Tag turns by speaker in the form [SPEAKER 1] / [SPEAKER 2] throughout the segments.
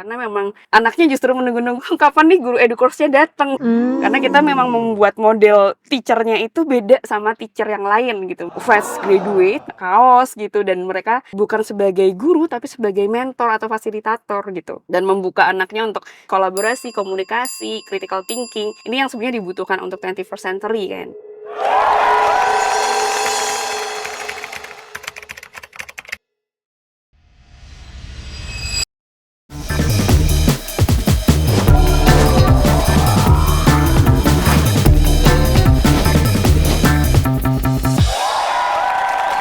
[SPEAKER 1] karena memang anaknya justru menunggu-nunggu kapan nih guru educourse-nya datang. Karena kita memang membuat model teacher-nya itu beda sama teacher yang lain gitu. Fresh graduate, kaos gitu, dan mereka bukan sebagai guru tapi sebagai mentor atau fasilitator gitu. Dan membuka anaknya untuk kolaborasi, komunikasi, critical thinking. Ini yang sebenarnya dibutuhkan untuk 21st century kan.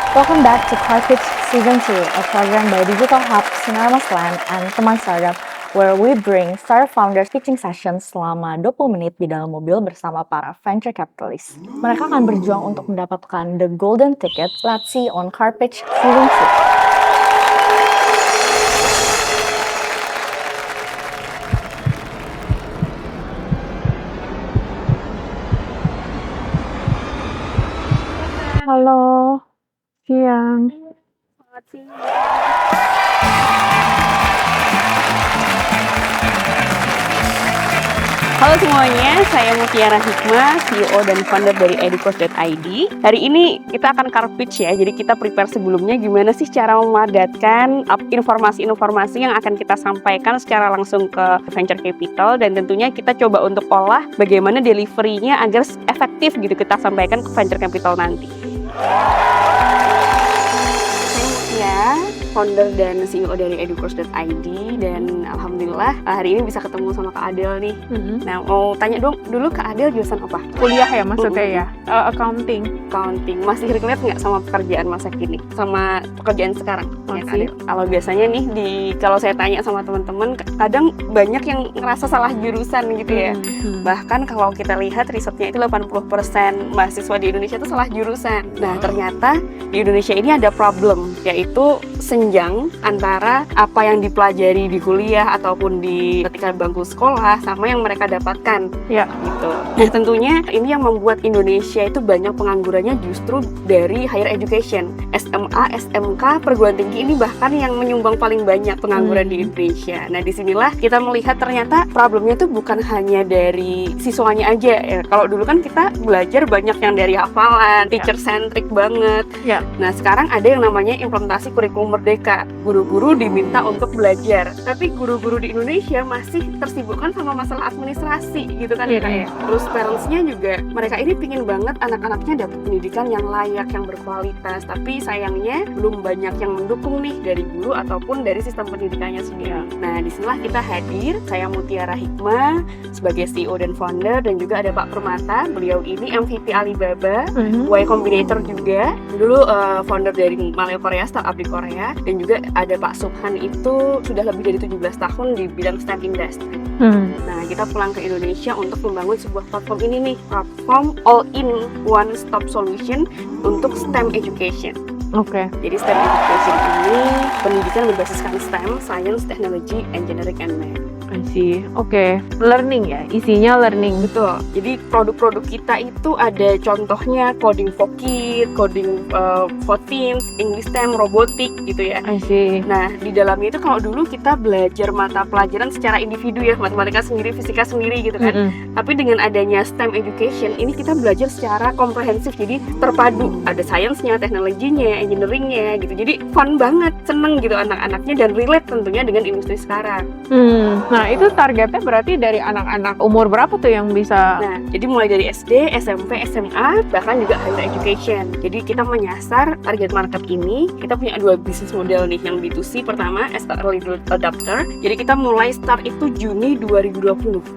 [SPEAKER 2] Welcome back to Carpitch Season 2, a program by Digital Hub, Sinar Maslan, and Teman Startup, where we bring startup founders pitching sessions selama 20 menit di dalam mobil bersama para venture capitalists. Mereka akan berjuang untuk mendapatkan the golden ticket. Let's see on Carpitch Season 2. Halo, siang.
[SPEAKER 1] Selamat siang. Halo semuanya, saya Mutiara Hikmah, CEO dan founder dari educourse.id. Hari ini kita akan car pitch ya, jadi kita prepare sebelumnya gimana sih cara memadatkan informasi-informasi yang akan kita sampaikan secara langsung ke venture capital, dan tentunya kita coba untuk olah bagaimana delivery-nya agar efektif gitu kita sampaikan ke venture capital nanti. Saya founder dan CEO dari educourse.id, dan alhamdulillah hari ini bisa ketemu sama Kak Adel nih. Nah, mau tanya dulu Kak Adel jurusan apa?
[SPEAKER 3] Kuliah ya maksudnya ya? Accounting.
[SPEAKER 1] Accounting. Masih relate nggak sama pekerjaan masa kini? Sama pekerjaan sekarang? Ya, Kak Adel? Kalau biasanya nih kalau saya tanya sama teman-teman, kadang banyak yang ngerasa salah jurusan gitu ya. Bahkan kalau kita lihat risetnya itu 80% mahasiswa di Indonesia itu salah jurusan. Nah, ternyata di Indonesia ini ada problem, yaitu senjang antara apa yang dipelajari di kuliah ataupun di ketika bangku sekolah sama yang mereka dapatkan.
[SPEAKER 3] Ya.
[SPEAKER 1] Gitu. Nah, tentunya ini yang membuat Indonesia itu banyak penganggurannya justru dari higher education. SMA, SMK, perguruan tinggi ini bahkan yang menyumbang paling banyak pengangguran di Indonesia. Nah, disinilah kita melihat ternyata problemnya itu bukan hanya dari siswanya aja ya. Kalau dulu kan kita belajar banyak yang dari hafalan, teacher centric banget.
[SPEAKER 3] Ya.
[SPEAKER 1] Nah, sekarang ada yang namanya implementasi kurikulum merdeka. Guru-guru diminta untuk belajar, tapi guru-guru di Indonesia masih tersibukkan sama masalah administrasi gitu kan ya Kak ya. Terus parentsnya juga, mereka ini pingin banget anak-anaknya dapat pendidikan yang layak, yang berkualitas, tapi sayangnya belum banyak yang mendukung nih dari guru ataupun dari sistem pendidikannya sendiri. Nah, disinilah kita hadir. Saya Mutiara Hikmah sebagai CEO dan founder, dan juga ada Pak Permata, beliau ini MVP Alibaba, Y Combinator juga, dulu founder dari Maleo Korea, startup di Korea, dan juga ada Pak Subhan, itu sudah lebih dari 17 tahun di bidang STEM industry. Nah, kita pulang ke Indonesia untuk membangun sebuah platform ini nih, platform all-in one-stop solution untuk STEM education.
[SPEAKER 3] Oke.
[SPEAKER 1] Jadi STEM education ini pendidikan berbasiskan STEM, Science, Technology, Engineering, and Math.
[SPEAKER 3] I see. Oke. Learning ya, isinya learning.
[SPEAKER 1] Betul. Jadi produk-produk kita itu ada contohnya coding for kids, coding for teens, English STEM, robotik gitu ya.
[SPEAKER 3] I see.
[SPEAKER 1] Nah, di dalamnya itu kalau dulu kita belajar mata pelajaran secara individu ya, matematika sendiri, fisika sendiri gitu kan. Tapi dengan adanya STEM education, ini kita belajar secara komprehensif, jadi terpadu. Ada science-nya, teknologinya, engineering-nya gitu. Jadi fun banget, seneng gitu anak-anaknya, dan relate tentunya dengan industri sekarang.
[SPEAKER 3] Nah, itu targetnya berarti dari anak-anak umur berapa tuh yang bisa?
[SPEAKER 1] Nah, jadi mulai dari SD, SMP, SMA, bahkan juga higher education. Jadi kita menyasar target market ini, kita punya dua bisnis model nih. Yang B2C pertama, as early adopter. Jadi kita mulai start itu Juni 2020.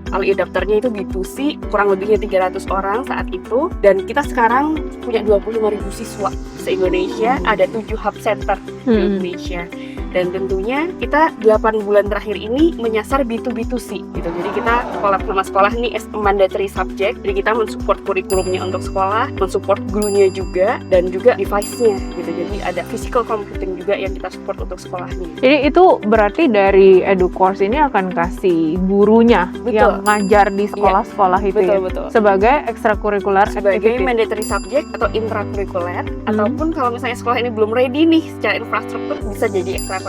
[SPEAKER 1] Early adopternya itu B2C, kurang lebihnya 300 orang saat itu. Dan kita sekarang punya 25.000 siswa se-Indonesia, ada 7 hub center di Indonesia. Dan tentunya kita 8 bulan terakhir ini menyasar B2B2C gitu. Jadi kita collab sama sekolah nih as a mandatory subject. Jadi kita mensupport kurikulumnya untuk sekolah, mensupport gurunya juga, dan juga device-nya gitu. Jadi ada physical computing juga yang kita support untuk sekolahnya.
[SPEAKER 3] Jadi itu berarti dari educourse ini akan kasih gurunya yang ngajar di sekolah-sekolah itu
[SPEAKER 1] betul.
[SPEAKER 3] Sebagai ekstrakurikuler
[SPEAKER 1] sebagai mandatory subject atau intrakurikuler, ataupun kalau misalnya sekolah ini belum ready nih secara infrastruktur, bisa jadi ekstrakurikulernya.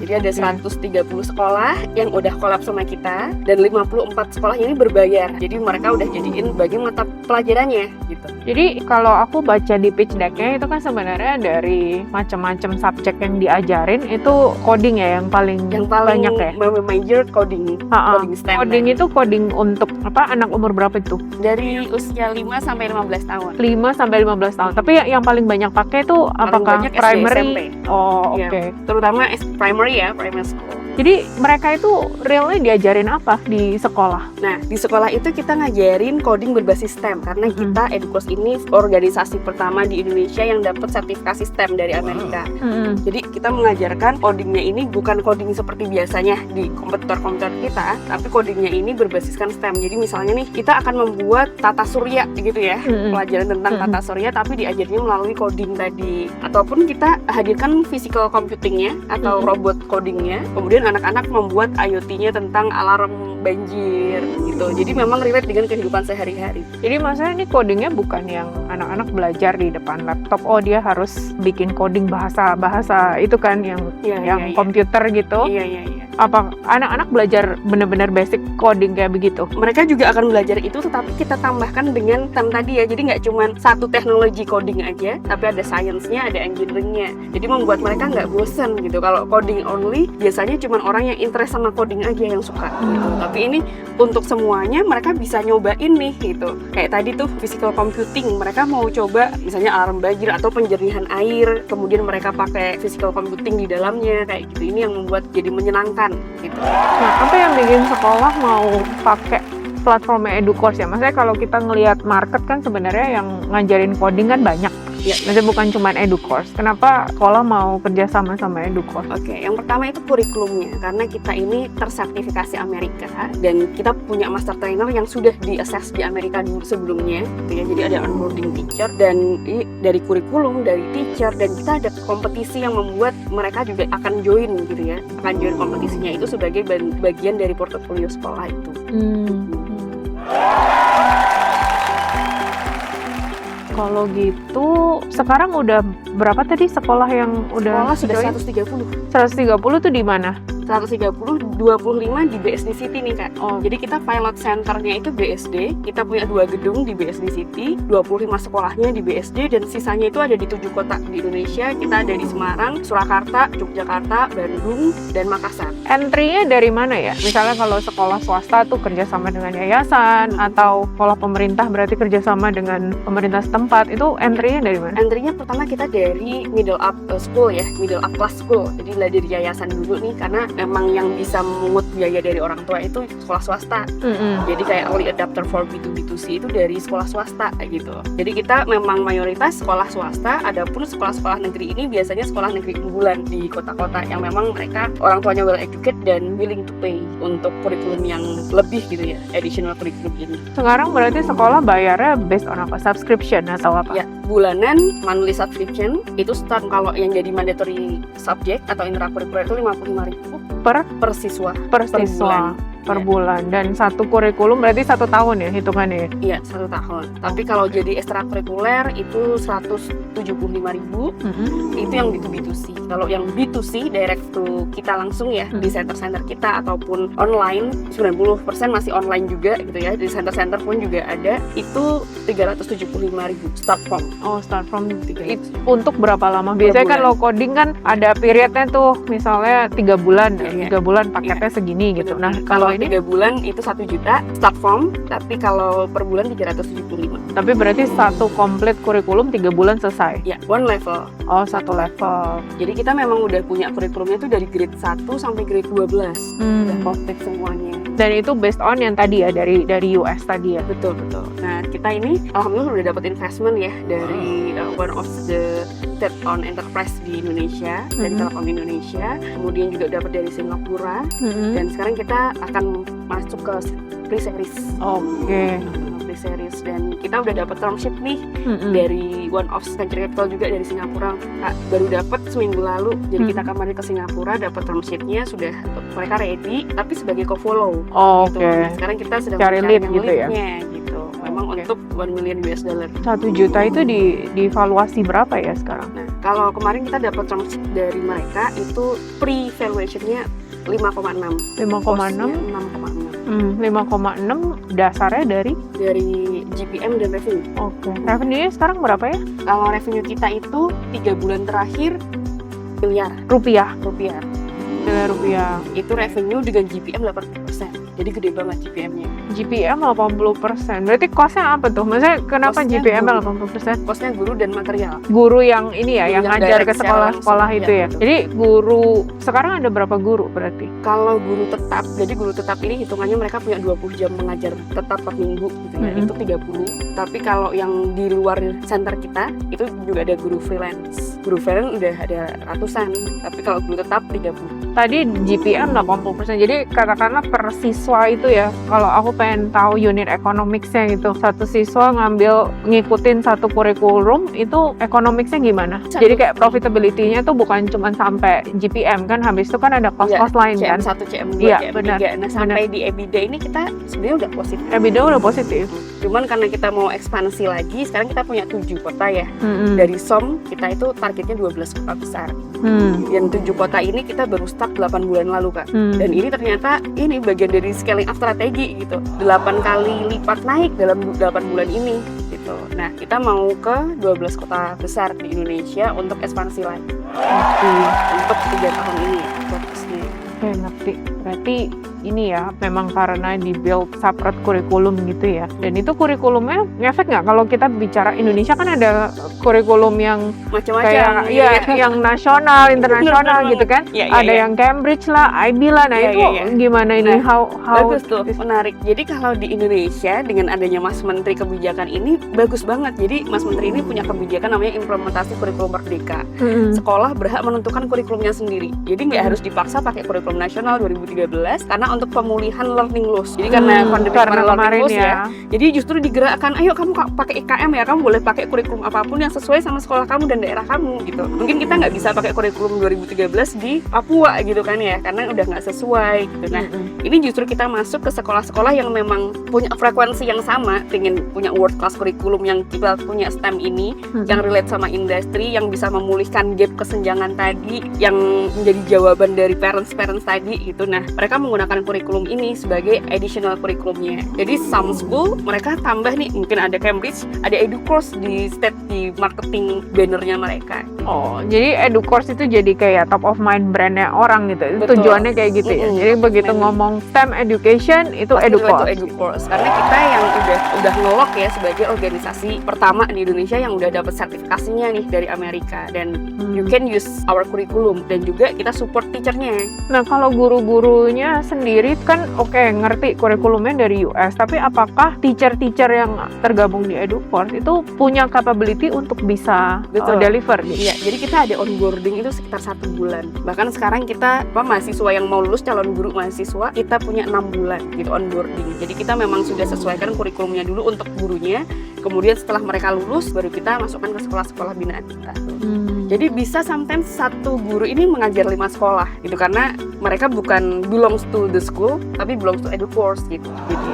[SPEAKER 1] Jadi ada 130 sekolah yang udah collab sama kita dan 54 sekolahnya ini berbayar. Jadi mereka udah jadiin bagi mata pelajarannya gitu.
[SPEAKER 3] Jadi kalau aku baca di pitch deck-nya itu kan sebenarnya dari macam-macam subjek yang diajarin itu coding ya yang paling banyak ya.
[SPEAKER 1] Major coding, coding STEM.
[SPEAKER 3] Coding itu coding untuk apa anak umur berapa itu?
[SPEAKER 1] Dari usia 5 sampai 15 tahun.
[SPEAKER 3] 5 sampai 15 tahun. Tapi yang paling banyak pakai itu apakah
[SPEAKER 1] banyak SD,
[SPEAKER 3] primary?
[SPEAKER 1] SMP.
[SPEAKER 3] Oh, oke.
[SPEAKER 1] Iya, terutama primary ya, primary school.
[SPEAKER 3] Jadi mereka itu realnya diajarin apa di sekolah?
[SPEAKER 1] Nah, di sekolah itu kita ngajarin coding berbasis STEM karena kita Edukos ini organisasi pertama di Indonesia yang dapat sertifikasi STEM dari Amerika. Jadi kita mengajarkan codingnya ini bukan coding seperti biasanya di komputer-komputer kita, tapi codingnya ini berbasiskan STEM. Jadi misalnya nih, kita akan membuat tata surya gitu ya, pelajaran tentang tata surya tapi diajarnya melalui coding tadi. Ataupun kita hadirkan physical computingnya atau robot codingnya, kemudian anak-anak membuat IoT-nya tentang alarm banjir gitu. Jadi memang relate dengan kehidupan sehari-hari.
[SPEAKER 3] Jadi maksudnya ini codingnya bukan yang anak-anak belajar di depan laptop. Oh dia harus bikin coding bahasa itu kan yang komputer gitu.
[SPEAKER 1] Iya.
[SPEAKER 3] Apa anak-anak belajar benar-benar basic coding kayak begitu?
[SPEAKER 1] Mereka juga akan belajar itu, tetapi kita tambahkan dengan STEM tadi ya. Jadi nggak cuma satu teknologi coding aja, tapi ada science-nya, ada engineering-nya. Jadi membuat mereka nggak bosan gitu. Kalau coding only, biasanya cuma orang yang interest sama coding aja yang suka gitu. Tapi ini untuk semuanya mereka bisa nyobain nih gitu. Kayak tadi tuh physical computing, mereka mau coba misalnya alarm banjir atau penjernihan air, kemudian mereka pakai physical computing di dalamnya kayak gitu. Ini yang membuat jadi menyenangkan gitu.
[SPEAKER 3] Nah, apa yang bikin sekolah mau pakai platformnya Edukors ya? Maksudnya kalau kita ngelihat market kan sebenarnya yang ngajarin coding kan banyak.
[SPEAKER 1] Ya.
[SPEAKER 3] Maksudnya bukan cuma Edukors. Kenapa sekolah mau kerja sama Edukors?
[SPEAKER 1] Oke, yang pertama itu kurikulumnya. Karena kita ini tersertifikasi Amerika dan kita punya master trainer yang sudah di-assess di Amerika dulu sebelumnya. Gitu ya. Jadi ada onboarding teacher dan dari kurikulum, dari teacher, dan kita ada kompetisi yang membuat mereka juga akan join gitu ya. Akan join kompetisinya itu sebagai bagian dari portofolio sekolah itu.
[SPEAKER 3] Kalau gitu, sekarang udah berapa tadi sekolah yang udah
[SPEAKER 1] Sekolah sudah
[SPEAKER 3] join?
[SPEAKER 1] 130.
[SPEAKER 3] 130 tuh di mana?
[SPEAKER 1] 130, 25 di BSD City nih Kak. Jadi kita pilot centernya itu BSD, kita punya 2 gedung di BSD City, 25 sekolahnya di BSD, dan sisanya itu ada di 7 kota di Indonesia. Kita ada di Semarang, Surakarta, Yogyakarta, Bandung, dan Makassar.
[SPEAKER 3] Entry-nya dari mana ya? Misalnya kalau sekolah swasta tuh kerjasama dengan yayasan, atau sekolah pemerintah berarti kerjasama dengan pemerintah setempat, itu entry-nya dari mana?
[SPEAKER 1] Entry-nya pertama kita dari middle up school ya, middle up class school. Jadi dari yayasan dulu nih, karena memang yang bisa memungut biaya dari orang tua itu sekolah swasta. Jadi kayak early adapter for B2B2C itu dari sekolah swasta kayak gitu. Jadi kita memang mayoritas sekolah swasta, adapun sekolah-sekolah negeri ini biasanya sekolah negeri unggulan di kota-kota yang memang mereka orang tuanya well educated dan willing to pay untuk kurikulum yang lebih gitu ya, additional kurikulum ini.
[SPEAKER 3] Sekarang berarti sekolah bayarnya based on apa? Subscription atau apa?
[SPEAKER 1] Ya, bulanan monthly subscription itu start kalau yang jadi mandatory subject atau intrakurikuler itu 55.000 per siswa
[SPEAKER 3] per bulan. Dan satu kurikulum berarti 1 tahun ya hitungannya?
[SPEAKER 1] Iya, 1 tahun. Tapi kalau jadi ekstrakurikuler itu 175.000. Itu yang B2B2C. Kalau yang B2C direct to kita langsung ya di center-center kita ataupun online, 90% masih online juga gitu ya. Di center-center pun juga ada. Itu 375.000 start from.
[SPEAKER 3] Oh, start from untuk berapa lama? Biasanya kan low coding kan ada periodnya tuh, misalnya 3 bulan, 3 bulan paketnya segini gitu. Nah, kalau ini
[SPEAKER 1] 3 bulan itu 1 juta start from, tapi kalau per bulan 375.
[SPEAKER 3] Tapi berarti satu komplit kurikulum 3 bulan selesai?
[SPEAKER 1] Ya, one level.
[SPEAKER 3] Oh, satu level.
[SPEAKER 1] Jadi kita memang udah punya kurikulumnya tuh dari grade 1 sampai grade 12. Udah komplit semuanya.
[SPEAKER 3] Dan itu based on yang tadi ya, dari US tadi ya?
[SPEAKER 1] Betul. Nah, kita ini alhamdulillah udah dapat investment ya dari one of the state-owned enterprise di Indonesia, dari Telkom Indonesia. Kemudian juga dapat dari Singapura. Dan sekarang kita akan masuk ke pre-series.
[SPEAKER 3] Oke.
[SPEAKER 1] Pre-series, dan kita udah dapat termship nih dari one of venture capital juga dari Singapura. Baru dapat seminggu lalu. Jadi kita kemarin ke Singapura dapat termshipnya, sudah mereka ready, tapi sebagai co-follow. Gitu. Sekarang kita sedang
[SPEAKER 3] cari lead gitu
[SPEAKER 1] lead-nya gitu. Memang untuk $1 million.
[SPEAKER 3] 1 juta itu divaluasi berapa ya sekarang?
[SPEAKER 1] Nah, Kalau kemarin kita dapat terms dari mereka itu pre-valuation-nya 5,6.
[SPEAKER 3] 5,6. 5,6 dasarnya dari
[SPEAKER 1] GPM dan revenue.
[SPEAKER 3] Oke. Revenue-nya sekarang berapa ya?
[SPEAKER 1] Kalau revenue kita itu 3 bulan terakhir miliar
[SPEAKER 3] Rupiah.
[SPEAKER 1] rupiah.
[SPEAKER 3] Miliar rupiah.
[SPEAKER 1] Itu revenue dengan GPM 80%. Jadi gede banget GPM-nya.
[SPEAKER 3] GPM 80%. Berarti cost-nya apa tuh? Maksudnya kenapa
[SPEAKER 1] Cost-nya
[SPEAKER 3] GPM
[SPEAKER 1] guru.
[SPEAKER 3] 80%?
[SPEAKER 1] Kosnya guru dan material.
[SPEAKER 3] Guru yang ini ya,
[SPEAKER 1] Guru
[SPEAKER 3] yang
[SPEAKER 1] yang
[SPEAKER 3] ngajar ke
[SPEAKER 1] direct
[SPEAKER 3] sekolah-sekolah
[SPEAKER 1] secara
[SPEAKER 3] itu ya.
[SPEAKER 1] langsung,
[SPEAKER 3] Jadi guru sekarang ada berapa guru berarti?
[SPEAKER 1] Kalau guru tetap, jadi guru tetap ini hitungannya mereka punya 20 jam mengajar tetap per minggu gitu ya.
[SPEAKER 3] Mhm.
[SPEAKER 1] Itu 30. Tapi kalau yang di luar center kita itu juga ada guru freelance. Guru freelance udah ada ratusan. Tapi kalau guru tetap 30.
[SPEAKER 3] Tadi GPM 80%. Jadi katakanlah per siswa itu ya, kalau aku pengen tahu unit economics-nya gitu, satu siswa ngikutin satu kurikulum, itu economics-nya gimana? Jadi kayak profitability-nya tuh bukan cuma sampai GPM kan, habis itu kan ada cost-cost lain kan?
[SPEAKER 1] CM1, CM2,
[SPEAKER 3] Iya,
[SPEAKER 1] CM3. Nah, sampai di EBITDA ini kita sebenarnya udah positif.
[SPEAKER 3] EBITDA udah positif.
[SPEAKER 1] Cuman karena kita mau ekspansi lagi, sekarang kita punya 7 kota ya.
[SPEAKER 3] Mm-mm.
[SPEAKER 1] Dari SOM kita itu targetnya 12 kota besar. Yang 7 kota ini kita baru start 8 bulan lalu, Kak. Dan ini ternyata ini bagian dari scaling up strategi gitu. 8 kali lipat naik dalam 8 bulan ini gitu. Nah, kita mau ke 12 kota besar di Indonesia untuk ekspansi lagi. Untuk 3 tahun ini fokusnya.
[SPEAKER 3] Oke, ngerti. Berarti ini ya, memang karena di-build separate kurikulum gitu ya. Dan itu kurikulumnya ngefek nggak? Kalau kita bicara Indonesia kan ada kurikulum yang
[SPEAKER 1] Macam-macam.
[SPEAKER 3] kayak ya, yang nasional, internasional
[SPEAKER 1] Bener
[SPEAKER 3] gitu kan.
[SPEAKER 1] Iya,
[SPEAKER 3] Ada yang Cambridge lah, IB lah. Nah
[SPEAKER 1] Iya,
[SPEAKER 3] itu
[SPEAKER 1] iya.
[SPEAKER 3] gimana ini?
[SPEAKER 1] Nah,
[SPEAKER 3] How
[SPEAKER 1] bagus tuh, menarik. Jadi kalau di Indonesia dengan adanya Mas Menteri Kebijakan ini bagus banget. Jadi Mas Menteri ini punya kebijakan namanya implementasi kurikulum merdeka. Sekolah berhak menentukan kurikulumnya sendiri. Jadi nggak harus dipaksa pakai kurikulum nasional 2013 karena untuk pemulihan learning loss. Jadi karena pandemi
[SPEAKER 3] karena
[SPEAKER 1] learning
[SPEAKER 3] kemarin
[SPEAKER 1] loss
[SPEAKER 3] ya.
[SPEAKER 1] jadi justru digerakkan, ayo kamu pakai IKM ya, kamu boleh pakai kurikulum apapun yang sesuai sama sekolah kamu dan daerah kamu gitu. Mungkin kita nggak bisa pakai kurikulum 2013 di Papua gitu kan ya, karena udah nggak sesuai gitu. Nah, ini justru kita masuk ke sekolah-sekolah yang memang punya frekuensi yang sama, ingin punya world class kurikulum yang kita punya STEM ini, yang relate sama industri, yang bisa memulihkan gap kesenjangan tadi, yang menjadi jawaban dari parents tadi gitu. Nah, mereka menggunakan kurikulum ini sebagai additional kurikulumnya. Jadi some school mereka tambah nih, mungkin ada Cambridge, ada EduCourse di marketing bannernya mereka.
[SPEAKER 3] Oh, jadi EduCourse itu jadi kayak top of mind brandnya orang gitu. Itu
[SPEAKER 1] Betul.
[SPEAKER 3] tujuannya kayak gitu ya. Jadi begitu ngomong STEM education itu
[SPEAKER 1] Pasti
[SPEAKER 3] EduCourse.
[SPEAKER 1] EduCourse. Karena kita yang udah ngelok ya sebagai organisasi pertama di Indonesia yang udah dapat sertifikasinya nih dari Amerika, dan you can use our curriculum, dan juga kita support teachernya.
[SPEAKER 3] Nah, kalau guru-gurunya sendiri kan ngerti kurikulumnya dari US, tapi apakah teacher-teacher yang tergabung di EduCourse itu punya capability untuk bisa deliver gitu?
[SPEAKER 1] Iya, jadi kita ada onboarding itu sekitar 1 bulan. Bahkan sekarang kita mahasiswa yang mau lulus calon guru mahasiswa, kita punya 6 bulan gitu onboarding. Jadi kita memang sudah sesuaikan kurikulumnya dulu untuk gurunya. Kemudian setelah mereka lulus baru kita masukkan ke sekolah-sekolah binaan kita. Jadi bisa sometimes satu guru ini mengajar 5 sekolah gitu, karena mereka bukan belongs to the school tapi belongs to EduCourse gitu. Jadi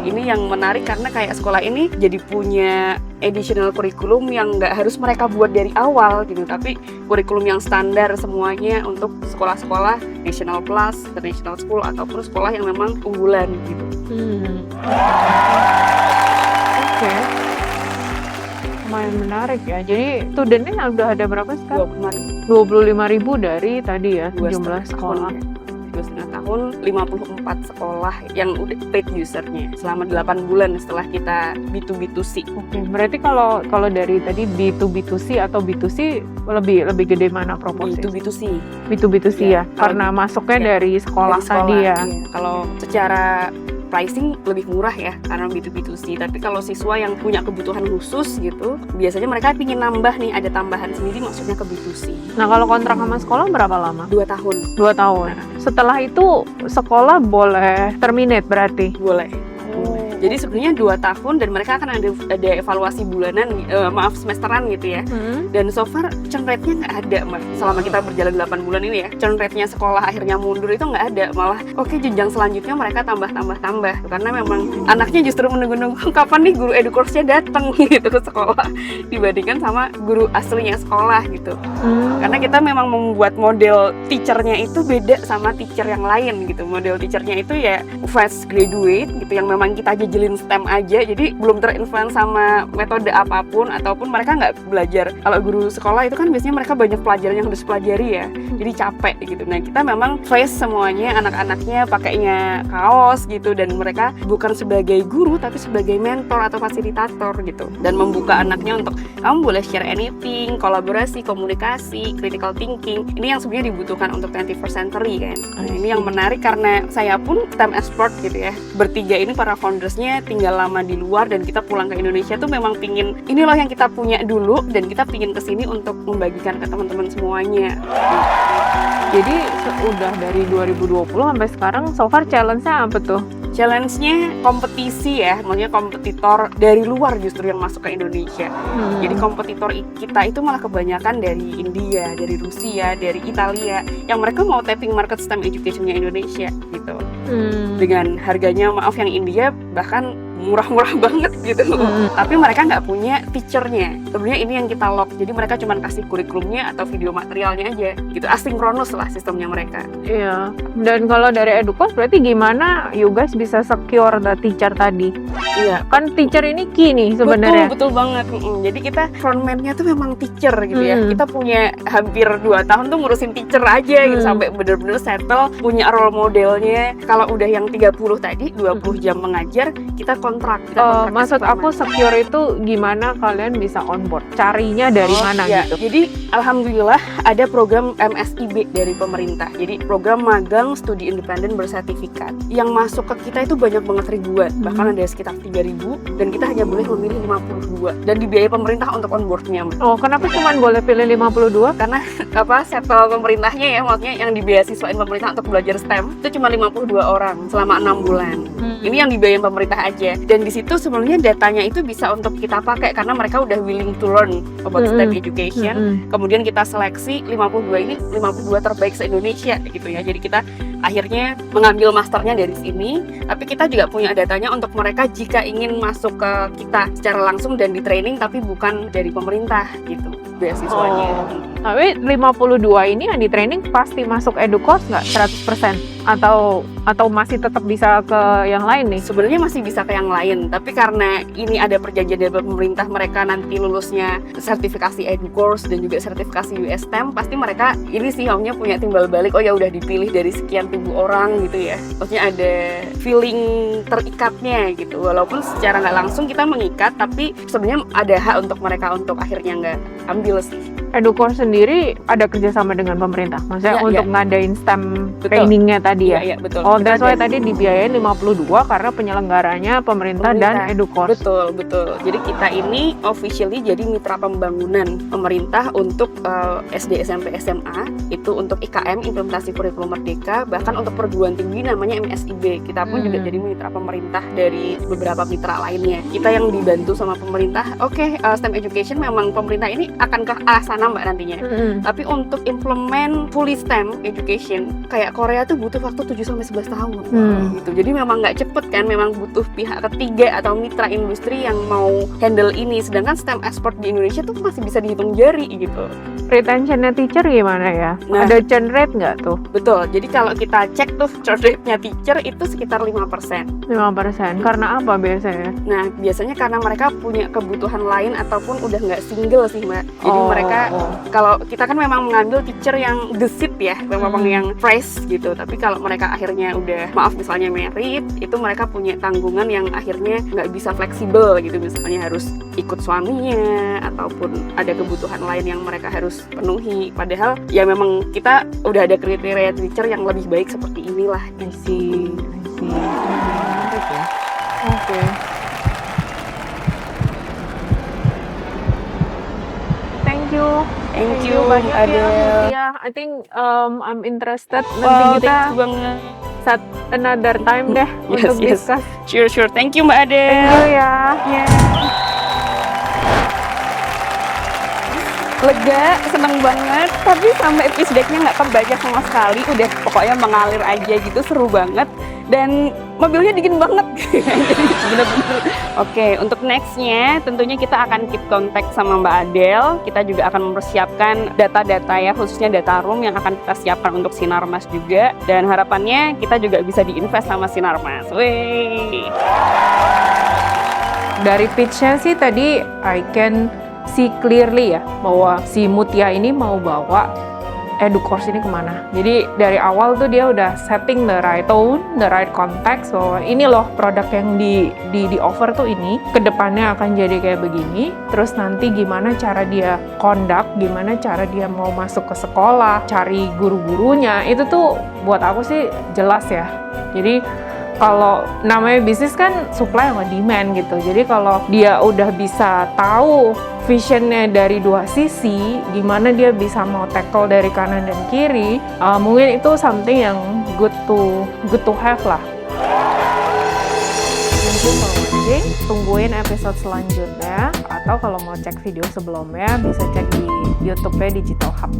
[SPEAKER 1] ini yang menarik karena kayak sekolah ini jadi punya additional kurikulum yang nggak harus mereka buat dari awal gitu, tapi kurikulum yang standar semuanya untuk sekolah-sekolah national plus, international school ataupun sekolah yang memang unggulan gitu.
[SPEAKER 3] Oke. Lumayan menarik ya. Jadi studentnya udah ada berapa sekarang? 25.000 dari tadi ya, jumlah sekolah.
[SPEAKER 1] 2,5 tahun, 54 sekolah yang udah paid usernya selama 8 bulan setelah kita B2B2C.
[SPEAKER 3] Oke, berarti kalau dari tadi B2B2C atau B2C lebih gede mana proporsi?
[SPEAKER 1] B2B2C.
[SPEAKER 3] B2B2C ya, karena masuknya dari sekolah tadi ya.
[SPEAKER 1] Iya. Kalau secara pricing lebih murah ya karena B2B2C, tapi kalau siswa yang punya kebutuhan khusus gitu biasanya mereka ingin nambah nih, ada tambahan sendiri maksudnya ke B2C.
[SPEAKER 3] Nah, kalau kontrak sama sekolah berapa lama?
[SPEAKER 1] 2 tahun.
[SPEAKER 3] 2 tahun. Setelah itu sekolah boleh terminate berarti?
[SPEAKER 1] Boleh. Jadi sebenarnya 2 tahun dan mereka akan ada evaluasi bulanan, semesteran gitu ya. Dan so far churn rate-nya nggak ada, Mbak. Selama kita berjalan 8 bulan ini ya, churn rate-nya sekolah akhirnya mundur itu nggak ada. Malah jenjang selanjutnya mereka tambah. Karena memang anaknya justru menunggu-nunggu kapan nih guru educourse-nya datang gitu ke sekolah dibandingkan sama guru aslinya sekolah gitu. Karena kita memang membuat model teacher-nya itu beda sama teacher yang lain gitu. Model teacher-nya itu ya fresh graduate gitu yang memang kita jajelin STEM aja, jadi belum terinfluence sama metode apapun ataupun mereka nggak belajar. Kalau guru sekolah itu kan biasanya mereka banyak pelajaran yang harus pelajari ya, jadi capek gitu. Nah kita memang fresh semuanya, anak-anaknya pakainya kaos gitu, dan mereka bukan sebagai guru tapi sebagai mentor atau fasilitator gitu, dan membuka anaknya untuk kamu boleh share anything, kolaborasi, komunikasi, critical thinking. Ini yang sebenarnya dibutuhkan untuk 21st century kan. Nah, ini yang menarik karena saya pun STEM expert gitu ya, bertiga ini para foundersnya tinggal lama di luar dan kita pulang ke Indonesia tuh memang pingin ini loh yang kita punya dulu dan kita pingin kesini untuk membagikan ke teman-teman semuanya.
[SPEAKER 3] Jadi udah dari 2020 sampai sekarang so far challenge-nya apa tuh?
[SPEAKER 1] Challenge-nya kompetisi ya, maksudnya kompetitor dari luar justru yang masuk ke Indonesia. Jadi kompetitor kita itu malah kebanyakan dari India, dari Rusia, dari Italia, yang mereka mau tapping market STEM education-nya Indonesia gitu. Dengan harganya maaf yang India bahkan murah-murah banget gitu. Tapi mereka nggak punya teacher-nya. Sebenarnya ini yang kita lock. Jadi mereka cuma kasih kurikulumnya atau video materialnya aja gitu. Asinkronus lah sistemnya mereka.
[SPEAKER 3] Iya. Dan kalau dari educourse berarti gimana you guys bisa secure the teacher tadi?
[SPEAKER 1] Iya.
[SPEAKER 3] Kan teacher ini key nih sebenarnya.
[SPEAKER 1] Betul banget. Jadi kita frontman-nya tuh memang teacher gitu ya. Kita punya hampir 2 tahun tuh ngurusin teacher aja gitu sampai bener-bener settle, punya role modelnya. Kalau udah yang 30 tadi, 20 jam mengajar, kita kontrak.
[SPEAKER 3] Maksud aku secure itu gimana kalian bisa onboard? Carinya dari mana
[SPEAKER 1] ya.
[SPEAKER 3] gitu?
[SPEAKER 1] Jadi alhamdulillah ada program MSIB dari pemerintah. Jadi program magang studi independen bersertifikat. Yang masuk ke kita itu banyak banget ribuan. Bahkan ada sekitar 3.000 dan kita hanya boleh memilih 52 dan dibiayai pemerintah untuk onboardnya.
[SPEAKER 3] Oh, kenapa cuma boleh pilih 52?
[SPEAKER 1] Karena settle pemerintahnya ya, maksudnya yang dibeasiswain pemerintah untuk belajar STEM itu cuma 52 orang selama 6 bulan. Ini yang dibiayain pemerintah aja. Dan di situ sebenarnya datanya itu bisa untuk kita pakai karena mereka udah willing to learn about STEM education. Kemudian kita seleksi 52 ini 52 terbaik se-Indonesia gitu ya. Jadi kita akhirnya mengambil masternya dari sini, tapi kita juga punya datanya untuk mereka jika ingin masuk ke kita secara langsung dan di training tapi bukan dari pemerintah gitu beasiswanya.
[SPEAKER 3] Tapi 52 ini yang di training pasti masuk educourse nggak 100%? Atau masih tetap bisa ke yang lain nih?
[SPEAKER 1] Sebenarnya masih bisa ke yang lain, tapi karena ini ada perjanjian dari pemerintah, mereka nanti lulusnya sertifikasi educourse dan juga sertifikasi US STEM, pasti mereka ini sih hanya punya timbal balik, oh ya udah dipilih dari sekian ribu orang gitu ya. Maksudnya ada feeling terikatnya gitu, walaupun secara nggak langsung kita mengikat, tapi sebenarnya ada hak untuk mereka untuk akhirnya nggak ambil sih.
[SPEAKER 3] Educourse sendiri ada kerjasama dengan pemerintah, maksudnya untuk ngadain STEM trainingnya tadi ya?
[SPEAKER 1] Iya, betul.
[SPEAKER 3] Oh, that's why tadi dibiayain 52 karena penyelenggaranya pemerintah dan educourse.
[SPEAKER 1] Betul. Jadi kita ini officially jadi mitra pembangunan pemerintah untuk SD, SMP, SMA, itu untuk IKM, implementasi kurikulum merdeka, bahkan untuk perguruan tinggi namanya MSIB. Kita pun juga jadi mitra pemerintah dari beberapa mitra lainnya. Kita yang dibantu sama pemerintah, STEM education memang pemerintah ini akan ke arah sana Mbak nantinya. Tapi untuk implement fully STEM education, kayak Korea tuh butuh waktu 7-11 tahun gitu. Jadi memang nggak cepet kan, memang butuh pihak ketiga atau mitra industri yang mau handle ini. Sedangkan STEM expert di Indonesia tuh masih bisa dihitung jari gitu.
[SPEAKER 3] Retentionnya teacher gimana ya?
[SPEAKER 1] Nah,
[SPEAKER 3] ada churn rate nggak tuh?
[SPEAKER 1] Betul, jadi kalau kita cek tuh churn rate-nya teacher itu sekitar 5%.
[SPEAKER 3] 5%, karena apa biasanya?
[SPEAKER 1] Nah, biasanya karena mereka punya kebutuhan lain ataupun udah nggak single sih Mbak. Jadi mereka, kalau kita kan memang mengambil teacher yang gesit ya, memang yang fresh gitu. Tapi kalau mereka akhirnya udah, maaf misalnya married, itu mereka punya tanggungan yang akhirnya nggak bisa fleksibel gitu. Misalnya harus ikut suaminya, ataupun ada kebutuhan lain yang mereka harus penuhi. Padahal ya memang kita udah ada kriteria teacher yang lebih baik seperti inilah.
[SPEAKER 3] I see. Menarik ya. Oke. Thank you banyak
[SPEAKER 1] Adel.
[SPEAKER 3] ya. I think I'm interested.
[SPEAKER 1] Wow,
[SPEAKER 3] Nanti kita
[SPEAKER 1] thank you banget.
[SPEAKER 3] another time deh untuk
[SPEAKER 1] Yes.
[SPEAKER 3] discuss.
[SPEAKER 1] Sure. Thank you Mbak Adel.
[SPEAKER 3] Thank you ya.
[SPEAKER 1] Lega, seneng banget, tapi sampai pitch deck-nya nggak kebaca sama sekali, udah pokoknya mengalir aja gitu, seru banget, dan mobilnya dingin banget. Bener-bener. Oke, untuk next-nya tentunya kita akan keep contact sama Mbak Adel, kita juga akan mempersiapkan data-data ya, khususnya data room yang akan kita siapkan untuk Sinarmas juga, dan harapannya kita juga bisa diinvest sama Sinarmas. Wey.
[SPEAKER 3] Dari pitch-nya sih tadi I can see clearly ya bahwa si Mutia ini mau bawa EduCourse ini kemana. Jadi dari awal tuh dia udah setting the right tone, the right context bahwa ini loh produk yang di offer tuh ini, kedepannya akan jadi kayak begini. Terus nanti gimana cara dia conduct, gimana cara dia mau masuk ke sekolah, cari guru-gurunya, itu tuh buat aku sih jelas ya. Jadi kalau namanya bisnis kan supply sama demand gitu. Jadi kalau dia udah bisa tahu visionnya dari dua sisi, gimana dia bisa mau tackle dari kanan dan kiri, mungkin itu something yang good to have lah. Thank you for watching. Tungguin episode selanjutnya, atau kalau mau cek video sebelumnya bisa cek di YouTube-nya Digital Hub.